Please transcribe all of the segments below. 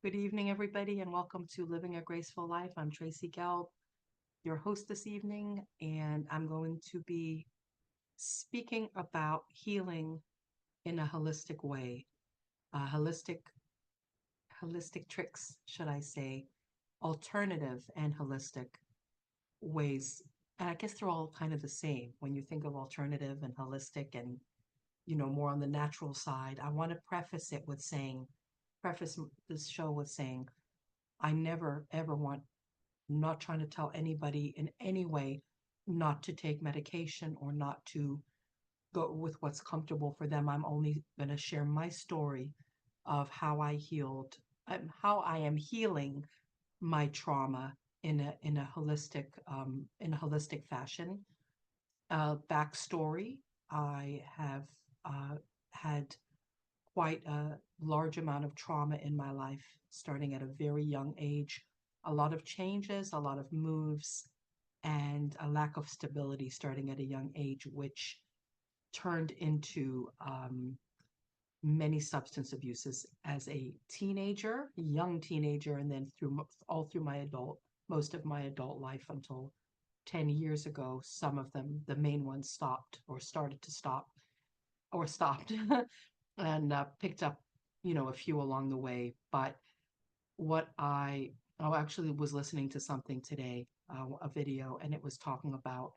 Good evening, everybody, and welcome to Living a Graceful Life. I'm Tracy Gelb, your host this evening, and I'm going to be speaking about healing in a holistic way, holistic tricks, should I say, alternative and holistic ways. And I guess they're all kind of the same when you think of alternative and holistic and, more on the natural side. I want to preface this show with saying, I never ever want not trying to tell anybody in any way not to take medication or not to go with what's comfortable for them. I'm only going to share my story of how I healed, how I am healing my trauma in a holistic fashion. Backstory: I have had quite a large amount of trauma in my life, starting at a very young age. A lot of changes, a lot of moves, and a lack of stability starting at a young age, which turned into many substance abuses as a teenager, young teenager, and then all through most of my adult life until 10 years ago. Some of them, the main ones, stopped or started to stop or stopped and picked up, a few along the way. But what I actually was listening to something today, a video, and it was talking about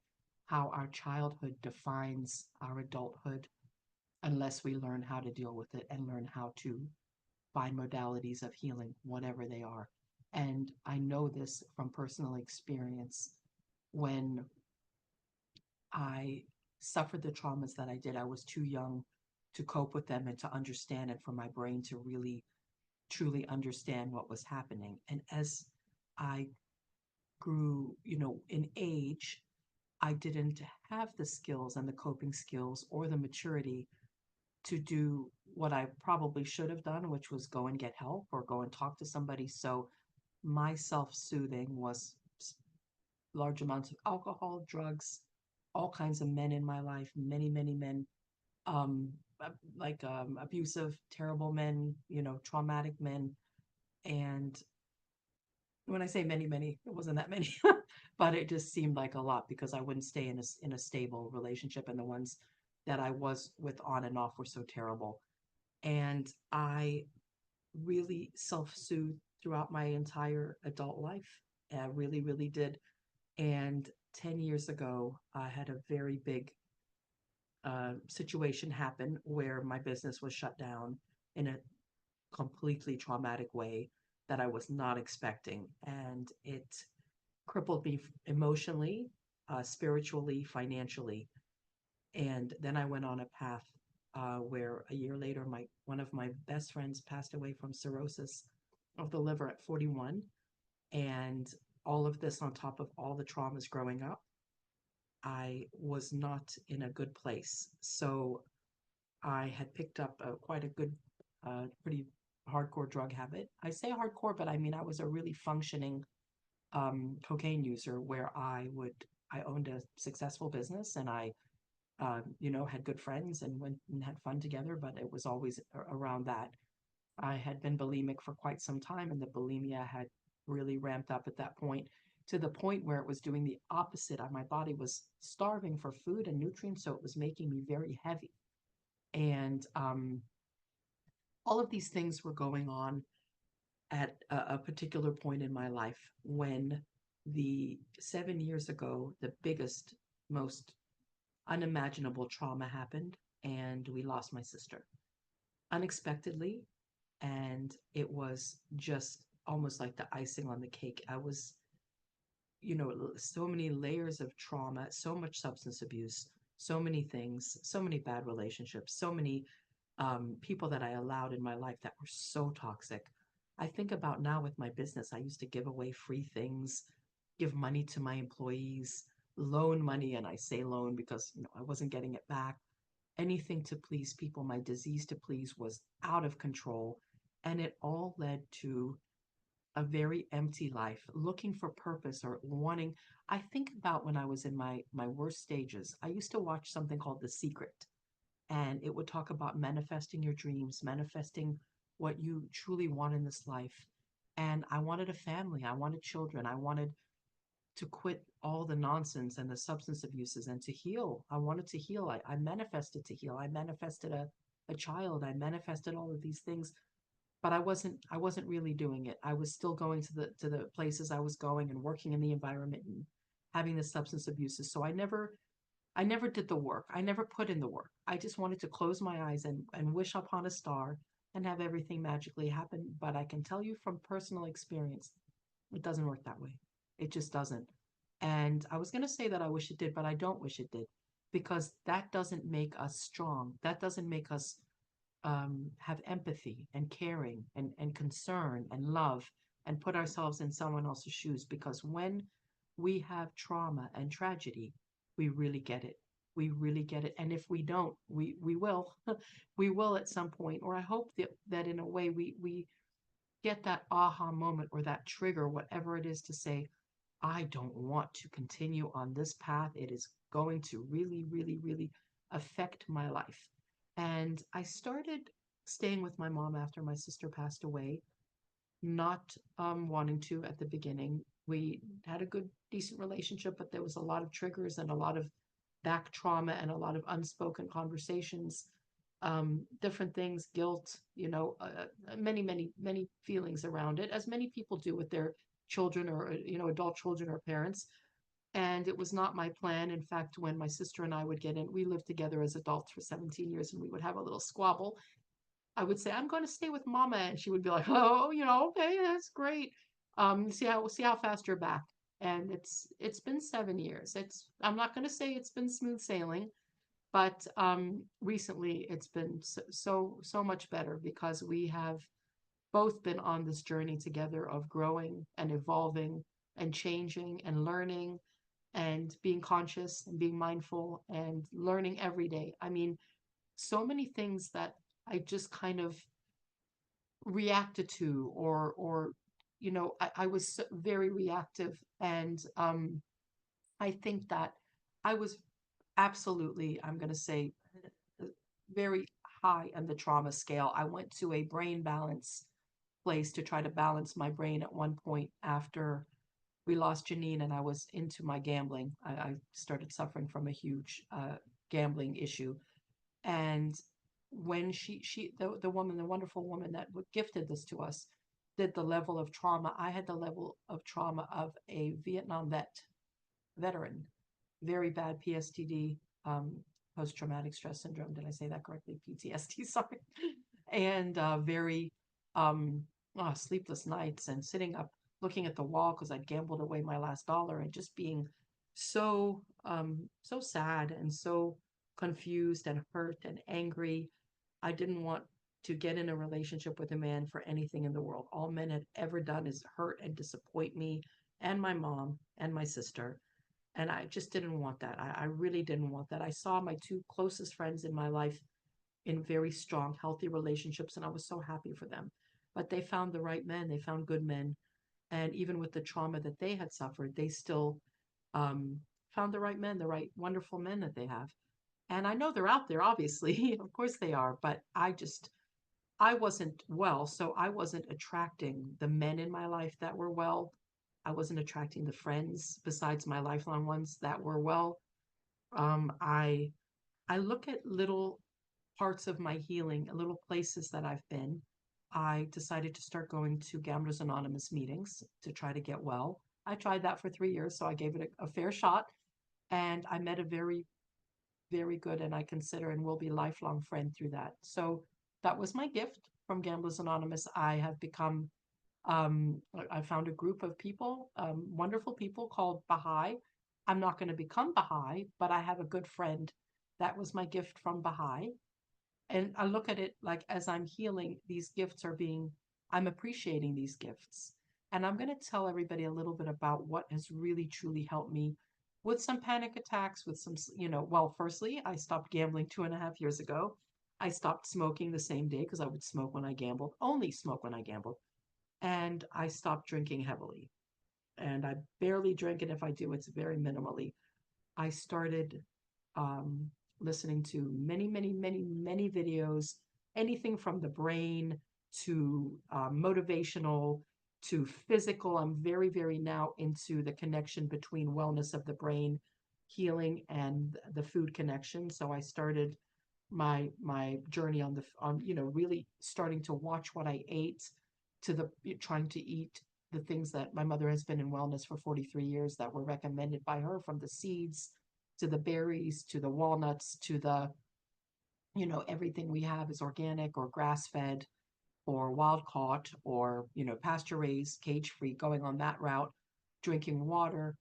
how our childhood defines our adulthood unless we learn how to deal with it and learn how to find modalities of healing, whatever they are. And I know this from personal experience. When I suffered the traumas that I did, I was too young to cope with them and to understand, and for my brain to really truly understand what was happening. And as I grew, in age, I didn't have the skills and the coping skills or the maturity to do what I probably should have done, which was go and get help or go and talk to somebody. So my self soothing was large amounts of alcohol, drugs, all kinds of men in my life, many, many men, um, abusive, terrible men, traumatic men. And when I say many, many, it wasn't that many, but it just seemed like a lot because I wouldn't stay in a stable relationship, and the ones that I was with on and off were so terrible. And I really self-soothed throughout my entire adult life. I really, really did. And 10 years ago, I had a very big situation happen where my business was shut down in a completely traumatic way that I was not expecting. And it crippled me emotionally, spiritually, financially. And then I went on a path where a year later, my one of my best friends passed away from cirrhosis of the liver at 41. And all of this on top of all the traumas growing up, I was not in a good place. So I had picked up quite a good, pretty hardcore drug habit. I say hardcore, but I mean, I was a really functioning cocaine user where I owned a successful business, and I, had good friends and went and had fun together, but it was always around that. I had been bulimic for quite some time, and the bulimia had really ramped up at that point to the point where it was doing the opposite. My body was starving for food and nutrients, so it was making me very heavy. And all of these things were going on at a particular point in my life when the 7 years ago, the biggest, most unimaginable trauma happened, and we lost my sister unexpectedly. And it was just almost like the icing on the cake. I was, so many layers of trauma, so much substance abuse, so many things, so many bad relationships, so many people that I allowed in my life that were so toxic. I think about now with my business, I used to give away free things, give money to my employees, loan money, and I say loan because I wasn't getting it back. Anything to please people. My disease to please was out of control, and it all led to a very empty life, looking for purpose or wanting. I think about when I was in my worst stages. I used to watch something called The Secret, and it would talk about manifesting your dreams, manifesting what you truly want in this life. And I wanted a family. I wanted children. I wanted to quit all the nonsense and the substance abuses and to heal. I wanted to heal. I manifested to heal. I manifested a child. I manifested all of these things, but I wasn't really doing it. I was still going to the places I was going and working in the environment and having the substance abuses. So I never did the work. I never put in the work. I just wanted to close my eyes and wish upon a star and have everything magically happen. But I can tell you from personal experience, it doesn't work that way. It just doesn't. And I was going to say that I wish it did, but I don't wish it did because that doesn't make us strong. That doesn't make us have empathy and caring and concern and love and put ourselves in someone else's shoes. Because when we have trauma and tragedy, we really get it. We really get it. And if we don't, we will. We will at some point. Or I hope that in a way we get that aha moment or that trigger, whatever it is, to say, I don't want to continue on this path. It is going to really, really, really affect my life. And I started staying with my mom after my sister passed away, not wanting to at the beginning. We had a good, decent relationship, but there was a lot of triggers and a lot of back trauma and a lot of unspoken conversations, different things, guilt, many, many, many feelings around it, as many people do with their children or, adult children or parents. And it was not my plan. In fact, when my sister and I would get in, we lived together as adults for 17 years and we would have a little squabble. I would say, I'm going to stay with mama. And she would be like, oh, okay, that's great. See how fast you're back. And it's been 7 years. I'm not going to say it's been smooth sailing, but recently it's been so much better because we have both been on this journey together of growing and evolving and changing and learning and being conscious and being mindful and learning every day. I mean, so many things that I just kind of reacted to, or I was very reactive. And I think that I was absolutely, I'm going to say, very high on the trauma scale. I went to a brain balance place to try to balance my brain at one point after we lost Janine and I was into my gambling. I started suffering from a huge gambling issue. And when the woman, the wonderful woman that gifted this to us, did the level of trauma, I had the level of trauma of a Vietnam veteran, very bad PSTD, post traumatic stress syndrome. Did I say that correctly? PTSD, sorry. And very sleepless nights and sitting up looking at the wall because I'd gambled away my last dollar and just being so sad and so confused and hurt and angry. I didn't want to get in a relationship with a man for anything in the world. All men had ever done is hurt and disappoint me and my mom and my sister. And I just didn't want that. I really didn't want that. I saw my two closest friends in my life in very strong, healthy relationships, and I was so happy for them. But they found the right men, they found good men. And even with the trauma that they had suffered, they still um, found the right men, the right wonderful men that they have. And I know they're out there, obviously. Of course they are. But I wasn't well. So I wasn't attracting the men in my life that were well. I wasn't attracting the friends besides my lifelong ones that were well. I look at little parts of my healing, little places that I've been. I decided to start going to Gamblers Anonymous meetings to try to get well. I tried that for 3 years, so I gave it a fair shot. And I met a very, very good and I consider and will be lifelong friend through that. So that was my gift from Gamblers Anonymous. I have become, I found a group of people, wonderful people called Baha'i. I'm not going to become Baha'i, but I have a good friend. That was my gift from Baha'i. And I look at it like as I'm healing, these gifts are being, I'm appreciating these gifts. And I'm going to tell everybody a little bit about what has really truly helped me with some panic attacks, with some, well, firstly, I stopped gambling 2.5 years ago. I stopped smoking the same day because I would smoke when I gambled, only smoke when I gambled. And I stopped drinking heavily. And I barely drink. And if I do, it's very minimally. I started um, listening to many, many, many, many videos, anything from the brain to motivational. to physical. I'm very, very now into the connection between wellness of the brain, healing, and the food connection. So I started my journey on really starting to watch what I ate, to the trying to eat the things that my mother has been in wellness for 43 years that were recommended by her, from the seeds to the berries to the walnuts to the, everything we have is organic or grass fed or wild caught or, pasture raised, cage free, going on that route, drinking water.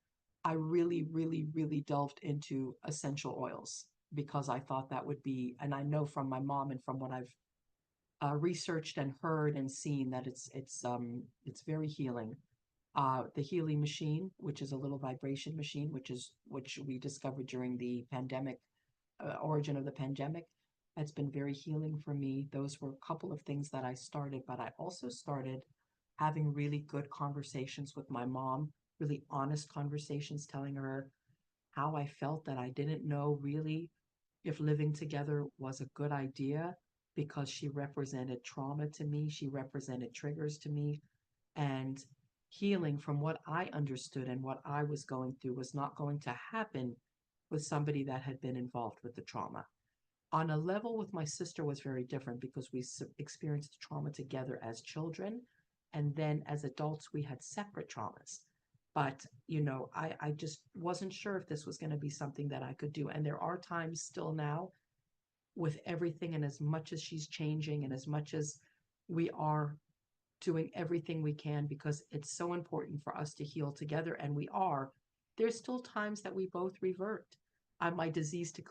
I really, really, really delved into essential oils because I thought that would be, and I know from my mom and from what I've researched and heard and seen, that it's very healing. The Healing Machine, which is a little vibration machine, which we discovered during the pandemic, origin of the pandemic, has been very healing for me. Those were a couple of things that I started, but I also started having really good conversations with my mom, really honest conversations, telling her how I felt, that I didn't know really if living together was a good idea because she represented trauma to me, she represented triggers to me, and healing from what I understood and what I was going through was not going to happen with somebody that had been involved with the trauma. On a level with my sister was very different because we experienced trauma together as children, and then as adults we had separate traumas. But I just wasn't sure if this was going to be something that I could do. And there are times still now, with everything, and as much as she's changing and as much as we are doing everything we can, because it's so important for us to heal together, and we are, there's still times that we both revert. My disease to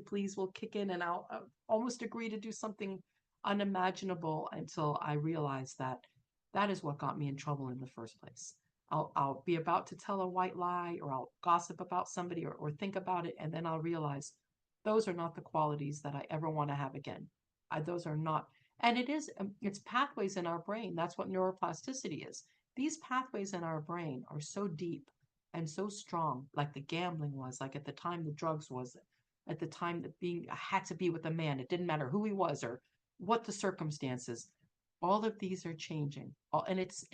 please will kick in, and I'll almost agree to do something unimaginable until I realize that that is what got me in trouble in the first place. I'll be about to tell a white lie, or I'll gossip about somebody, or think about it, and then I'll realize those are not the qualities that I ever want to have again. Those are not, and it's pathways in our brain. That's what neuroplasticity is. These pathways in our brain are so deep and so strong, like the gambling was, like at the time the drugs was, at the time that being had to be with a man. It didn't matter who he was or what the circumstances. All of these are changing. And it's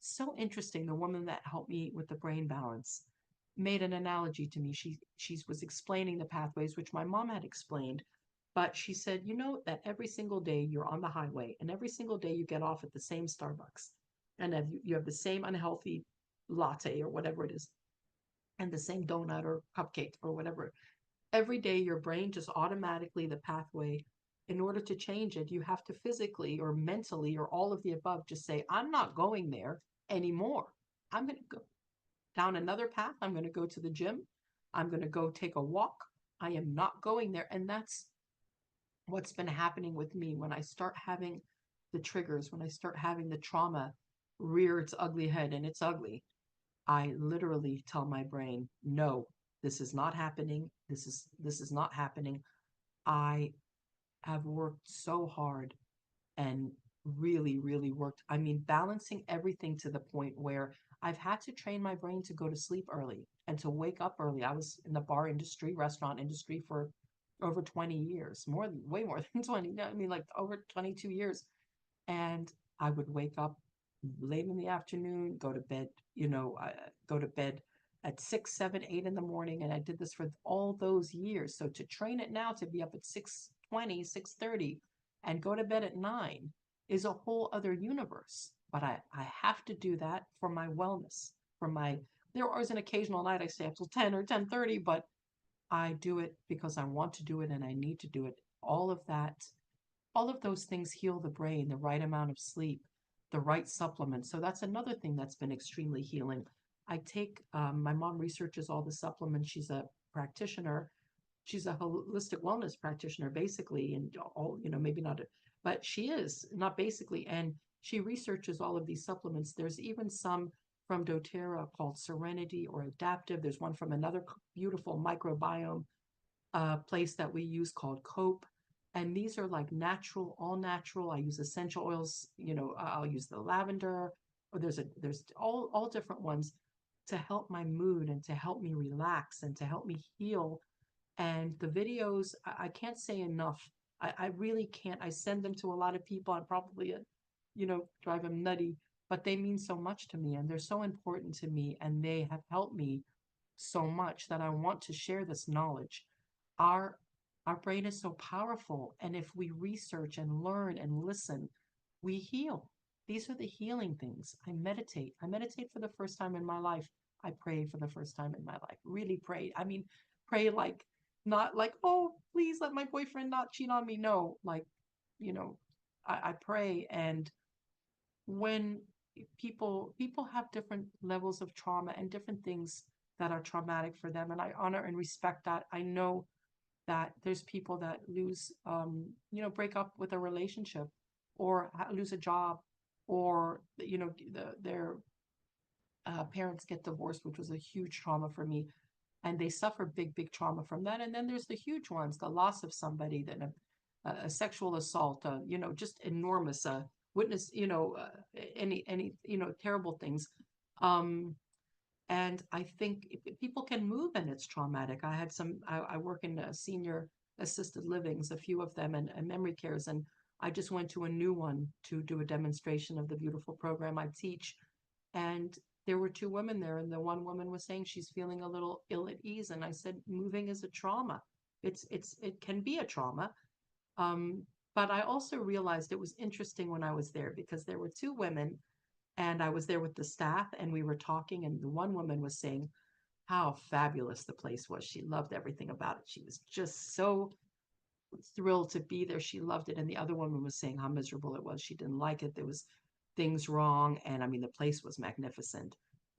so interesting. The woman that helped me with the brain balance made an analogy to me. She was explaining the pathways, which my mom had explained, but she said, that every single day you're on the highway, and every single day you get off at the same Starbucks, and you have the same unhealthy latte or whatever it is, and the same donut or cupcake or whatever. Every day your brain just automatically, the pathway, in order to change it, you have to physically or mentally or all of the above just say, I'm not going there anymore. I'm going to go down another path. I'm going to go to the gym. I'm going to go take a walk. I am not going there. And that's what's been happening with me when I start having the triggers, when I start having the trauma rear its ugly head, and it's ugly. I literally tell my brain, no, this is not happening. This is not happening. I have worked so hard and really, really worked. I mean, balancing everything to the point where I've had to train my brain to go to sleep early and to wake up early. I was in the bar industry, restaurant industry for over 20 years, way more than 20. No, I mean, like over 22 years. And I would wake up late in the afternoon, go to bed, go to bed at 6, 7, 8 in the morning. And I did this for all those years. So to train it now to be up at 6:20, 6:30 and go to bed at 9 is a whole other universe. But I have to do that for my wellness, there was an occasional night I stay up till 10 or 10:30, but I do it because I want to do it and I need to do it. All of those things heal the brain, the right amount of sleep, the right supplements. So that's another thing that's been extremely healing. My mom researches all the supplements. She's a practitioner. She's a holistic wellness practitioner, basically, and all, maybe not, but she is not basically. And she researches all of these supplements. There's even some from doTERRA called Serenity or Adaptive. There's one from another beautiful microbiome place that we use called Cope. And these are like natural, all natural. I use essential oils, I'll use the lavender, or there's all different ones to help my mood and to help me relax and to help me heal. And the videos, I can't say enough. I really can't. I send them to a lot of people. I'm probably drive them nutty, but they mean so much to me and they're so important to me and they have helped me so much that I want to share this knowledge. Our our brain is so powerful, and if we research and learn and listen, we heal. These are the healing things. I meditate. I meditate for the first time in my life. I pray for the first time in my life. Really pray. I mean, pray like not like, oh, please let my boyfriend not cheat on me. No, like, you know, I pray and when people have different levels of trauma and different things that are traumatic for them and I honor and respect that. I know that there's people that lose break up with a relationship or lose a job or their parents get divorced, which was a huge trauma for me, and they suffer big trauma from that. And then there's the huge ones, the loss of somebody, then a sexual assault, just enormous, witness, any terrible things. Um, and I think people can move and it's traumatic. I work in senior assisted livings, a few of them, and memory cares. And I just went to a new one to do a demonstration of the beautiful program I teach. And there were two women there, and the one woman was saying she's feeling a little ill at ease. And I said, moving is a trauma. It can be a trauma. Um, but I also realized it was interesting when I was there because there were two women and I was there with the staff and we were talking and the one woman was saying how fabulous the place was. She loved everything about it. She was just so thrilled to be there. She loved it. And the other woman was saying how miserable it was. She didn't like it. There was things wrong. And I mean, the place was magnificent.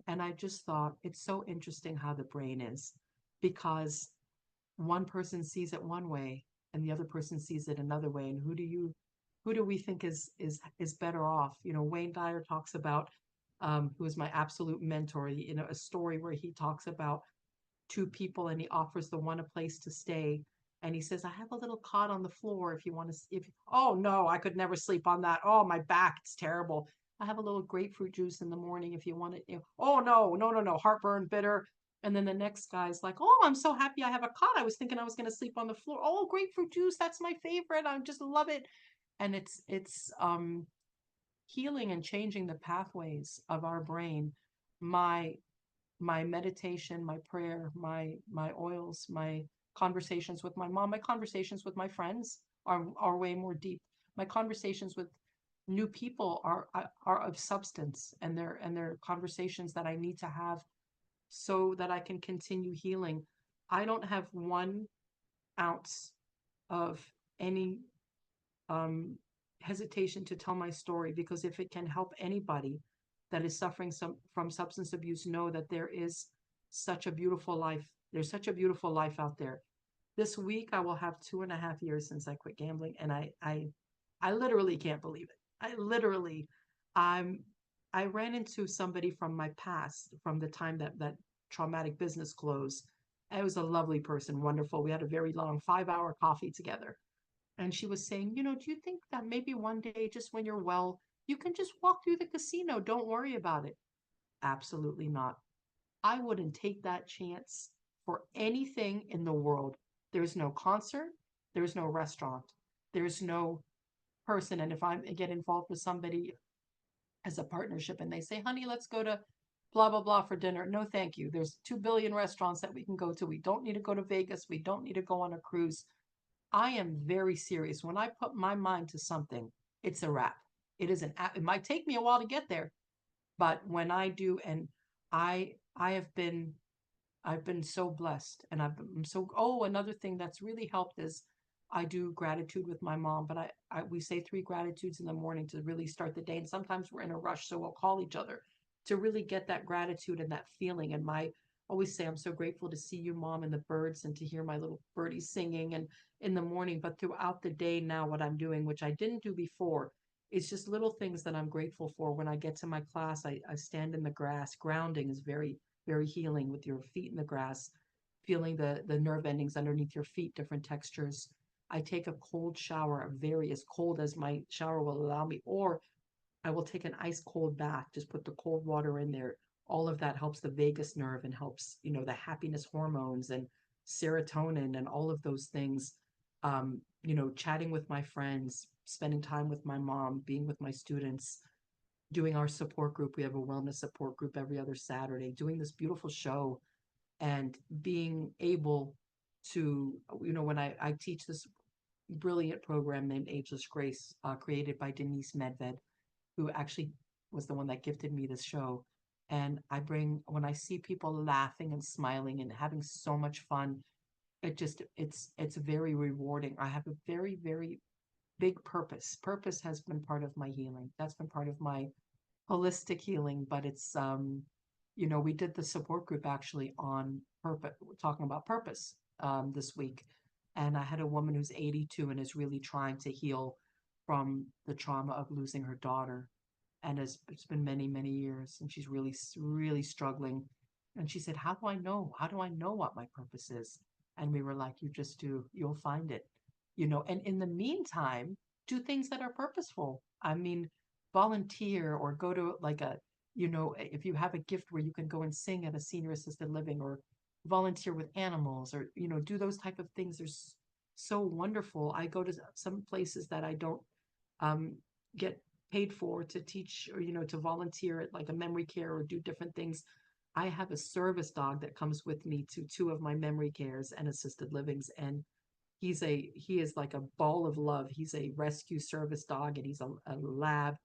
And I just thought it's so interesting how the brain is because one person sees it one way and the other person sees it another way. And who do we think is better off? Wayne Dyer talks about who is my absolute mentor, a story where he talks about two people and he offers the one a place to stay. And he says, I have a little cot on the floor if you want to, oh no, I could never sleep on that. Oh, my back, it's terrible. I have a little grapefruit juice in the morning if you want it. Oh no, no, no, no, heartburn, bitter. And then the next guy's like, oh, I'm so happy I have a cot. I was thinking I was going to sleep on the floor. Oh, grapefruit juice, that's my favorite. I just love it. And it's healing and changing the pathways of our brain. My my meditation, my prayer, my oils, my conversations with my mom, my conversations with my friends are way more deep. My conversations with new people are of substance and they're conversations that I need to have so that I can continue healing. I don't have 1 ounce of any um, hesitation to tell my story because if it can help anybody that is suffering from substance abuse know that there is such a beautiful life. There's such a beautiful life out there. This week I will have 2.5 years since I quit gambling, and I literally can't believe it. I'm I ran into somebody from my past, from the time that traumatic business closed. It was a lovely person, wonderful. We had a very long 5-hour coffee together and she was saying, do you think that maybe one day, just when you're well, you can just walk through the casino? Don't worry about it. Absolutely not. I wouldn't take that chance for anything in the world. There's no concert, there's no restaurant, there's no person. And if I get involved with somebody as a partnership and they say, honey, let's go to blah, blah, blah for dinner. No, thank you. There's 2 billion restaurants that we can go to. We don't need to go to Vegas. We don't need to go on a cruise. I am very serious. When I put my mind to something, it's a wrap. It might take me a while to get there, but when I do, and I I've been so blessed and I'm so, oh, another thing that's really helped is I do gratitude with my mom, but we say 3 gratitudes in the morning to really start the day. And sometimes we're in a rush, so we'll call each other to really get that gratitude and that feeling. And my always say, I'm so grateful to see you, mom, and the birds and to hear my little birdies singing and in the morning. But throughout the day now, what I'm doing, which I didn't do before, it's just little things that I'm grateful for. When I get to my class, I stand in the grass. Grounding is very healing with your feet in the grass, feeling the nerve endings underneath your feet, different textures. I take a cold shower, very as cold as my shower will allow me, or I will take an ice cold bath, just put the cold water in there. All of that helps the vagus nerve and helps, the happiness hormones and serotonin and all of those things. chatting with my friends, spending time with my mom, being with my students, doing our support group. We have a wellness support group every other Saturday, doing this beautiful show and being able to, when I teach this brilliant program named Ageless Grace, created by Denise Medved, who actually was the one that gifted me this show. And when I see people laughing and smiling and having so much fun, it's very rewarding. I have a very, very big purpose. Purpose has been part of my healing. That's been part of my holistic healing, but we did the support group actually on purpose, talking about purpose this week. And I had a woman who's 82 and is really trying to heal from the trauma of losing her daughter. And it's been many, many years, and she's really, really struggling. And she said, "How do I know? How do I know what my purpose is?" And we were like, "You just do. You'll find it." And in the meantime, do things that are purposeful. I mean, volunteer or go to like if you have a gift where you can go and sing at a senior assisted living or volunteer with animals or, do those type of things. They're so wonderful. I go to some places that I don't um, get paid for to teach or, to volunteer at like a memory care or do different things. I have a service dog that comes with me to two of my memory cares and assisted livings. And he is like a ball of love. He's a rescue service dog and he's a lab.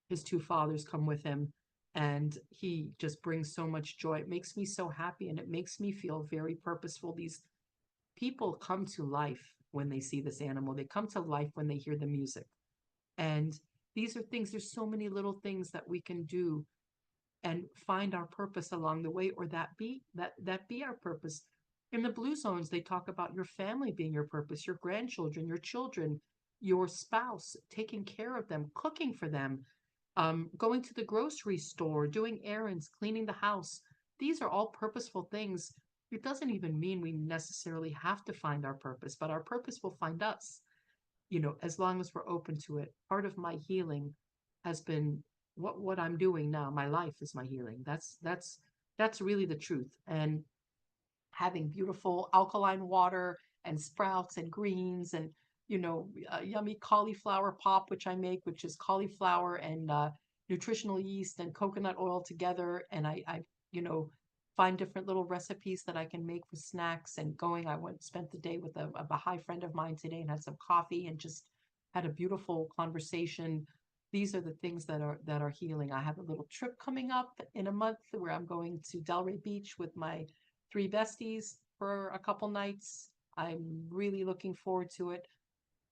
His two fathers come with him and he just brings so much joy. It makes me so happy and it makes me feel very purposeful. These people come to life when they see this animal. They come to life when they hear the music. And these are things, there's so many little things that we can do and find our purpose along the way, or that be our purpose. In the blue zones, they talk about your family being your purpose, your grandchildren, your children, your spouse, taking care of them, cooking for them, going to the grocery store, doing errands, cleaning the house. These are all purposeful things. It doesn't even mean we necessarily have to find our purpose, but our purpose will find us, as long as we're open to it. Part of my healing has been what I'm doing now. My life is my healing. That's really the truth. And having beautiful alkaline water and sprouts and greens and yummy cauliflower pop, which I make, which is cauliflower and nutritional yeast and coconut oil together. And I find different little recipes that I can make for snacks. And I spent the day with a high friend of mine today and had some coffee and just had a beautiful conversation. These are the things that are healing. I have a little trip coming up in a month where I'm going to Delray Beach with my three besties for a couple nights. I'm really looking forward to it.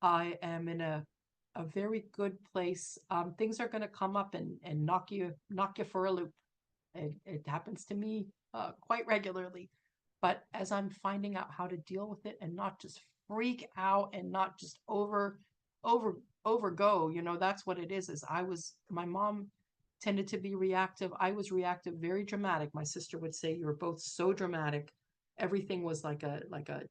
I am in a very good place. Things are going to come up and knock you for a loop. It happens to me quite regularly. But as I'm finding out how to deal with it and not just freak out and not just over overgo, that's what it is my mom tended to be reactive. I was reactive, very dramatic. My sister would say you were both so dramatic. Everything was like a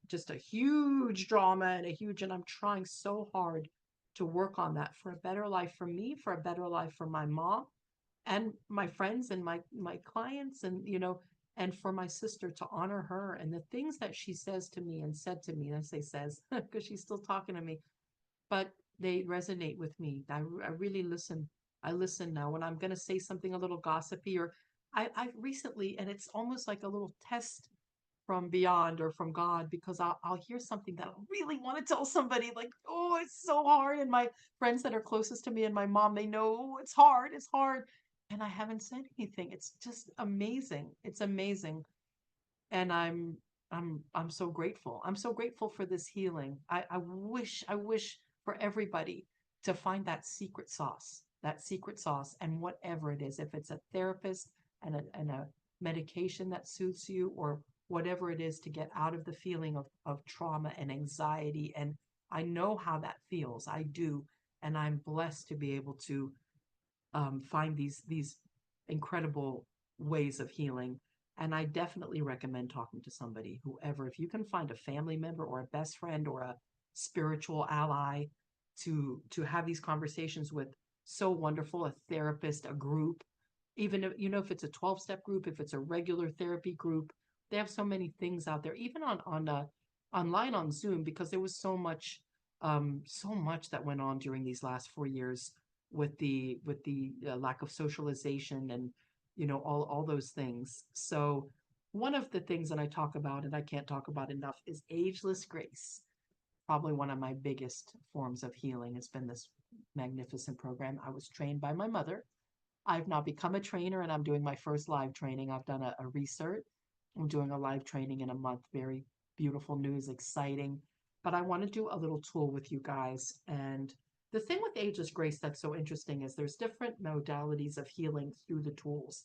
just a huge drama and I'm trying so hard to work on that for a better life for me, for a better life for my mom and my friends and my clients and and for my sister, to honor her and the things that she says to me and said to me. And I say says because she's still talking to me, but they resonate with me. I really listen. I listen now when I'm going to say something a little gossipy or I recently, and it's almost like a little test from beyond or from God, because I'll hear something that I really want to tell somebody, like, oh, it's so hard. And my friends that are closest to me and my mom, they know, "Oh, it's hard. It's hard." And I haven't said anything. It's just amazing. It's amazing. And I'm so grateful. I'm so grateful for this healing. I wish for everybody to find that secret sauce, and whatever it is, if it's a therapist and a medication that suits you, or whatever it is to get out of the feeling of trauma and anxiety. And I know how that feels. I do. And I'm blessed to be able to find these incredible ways of healing. And I definitely recommend talking to somebody, whoever, if you can find a family member or a best friend or a spiritual ally to have these conversations with. So wonderful. A therapist, a group, even if it's a 12-step group, if it's a regular therapy group, they have so many things out there. Even on online on Zoom because there was so much that went on during these last 4 years with the lack of socialization and all those things. So one of the things that I talk about and I can't talk about enough is ageless grace. Probably one of my biggest forms of healing has been this magnificent program. I was trained by my mother. I've now become a trainer and I'm doing my first live training. I've done a recert. I'm doing a live training in a month. Very beautiful news, exciting. But I want to do a little tool with you guys. And the thing with Ageless Grace that's so interesting is there's different modalities of healing through the tools.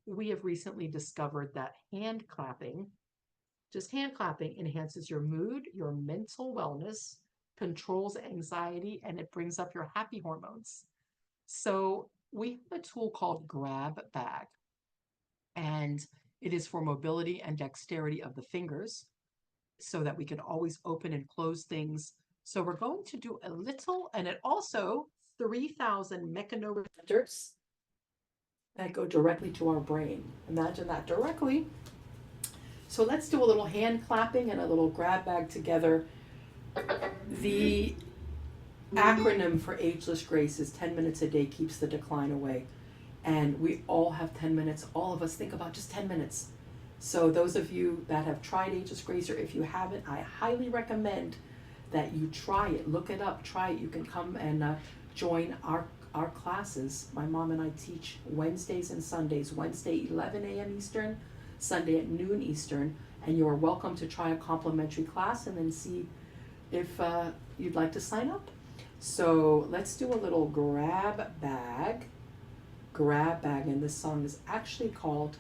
We have recently discovered that just hand clapping enhances your mood, your mental wellness, controls anxiety, and it brings up your happy hormones. So we have a tool called Grab Bag, and it is for mobility and dexterity of the fingers so that we can always open and close things. So we're going to do a little, and it also 3,000 mechanoreceptors that go directly to our brain. Imagine that directly. So let's do a little hand clapping and a little grab bag together. The acronym for Ageless Grace is 10 minutes a day keeps the decline away. And we all have 10 minutes. All of us think about just 10 minutes. So those of you that have tried Ageless Grace, or if you haven't, I highly recommend that you try it. Look it up, try it. You can come and join our classes. My mom and I teach Wednesdays and Sundays. Wednesday 11 a.m. Eastern, Sunday at noon Eastern. And you're welcome to try a complimentary class and then see if you'd like to sign up. So let's do a little grab bag. Grab bag, and this song is actually called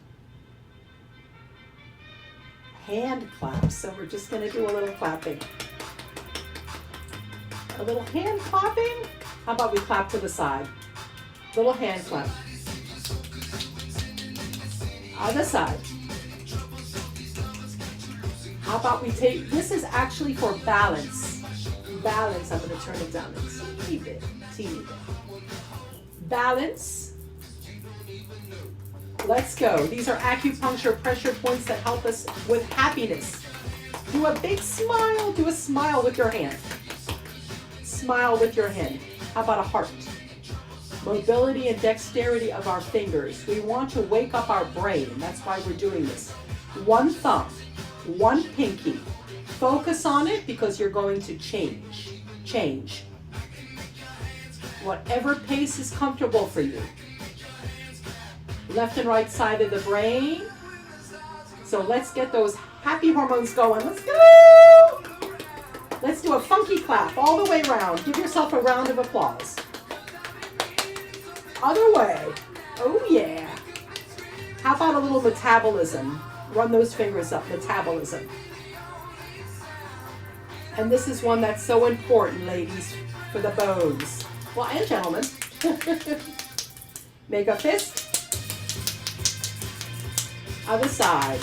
Hand Clap. So we're just going to do a little clapping. A little hand clapping. How about we clap to the side? Little hand clap. Other side. How about we take, this is actually for balance. Balance, I'm going to turn it down a teeny bit. Balance. Let's go. These are acupuncture pressure points that help us with happiness. Do a big smile. Do a smile with your hand. Smile with your hand. How about a heart? Mobility and dexterity of our fingers. We want to wake up our brain. That's why we're doing this. One thumb, one pinky. Focus on it because you're going to change. Change. Whatever pace is comfortable for you. Left and right side of the brain. So let's get those happy hormones going. Let's go! Let's do a funky clap all the way around. Give yourself a round of applause. Other way. Oh yeah. How about a little metabolism? Run those fingers up. Metabolism. And this is one that's so important, ladies, for the bones. Well, and gentlemen. Make a fist. Other side.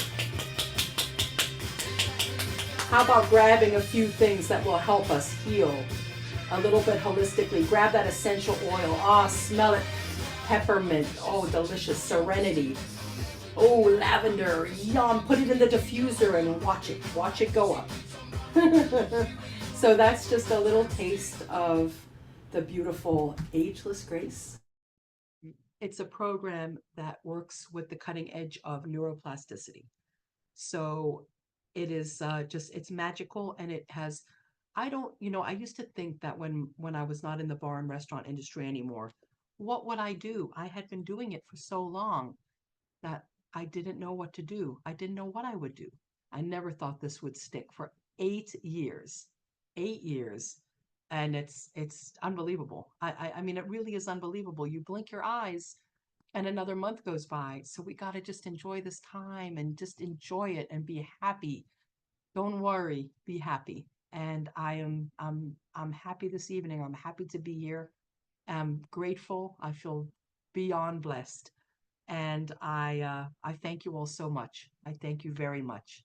How about grabbing a few things that will help us heal a little bit holistically? Grab that essential oil. Ah, smell it. Peppermint. Oh, delicious. Serenity. Oh, lavender. Yum. Put it in the diffuser and watch it. Watch it go up. So that's just a little taste of the beautiful Ageless Grace. It's a program that works with the cutting edge of neuroplasticity. So it is it's magical, and it has, I used to think that when I was not in the bar and restaurant industry anymore, what would I do? I had been doing it for so long that I didn't know what to do. I didn't know what I would do. I never thought this would stick for 8 years. 8 years. And it's unbelievable. I mean, it really is unbelievable. You blink your eyes and another month goes by. So we got to just enjoy this time and just enjoy it and be happy. Don't worry, be happy. And I'm happy this evening. I'm happy to be here. I'm grateful. I feel beyond blessed. And I thank you all so much. I thank you very much.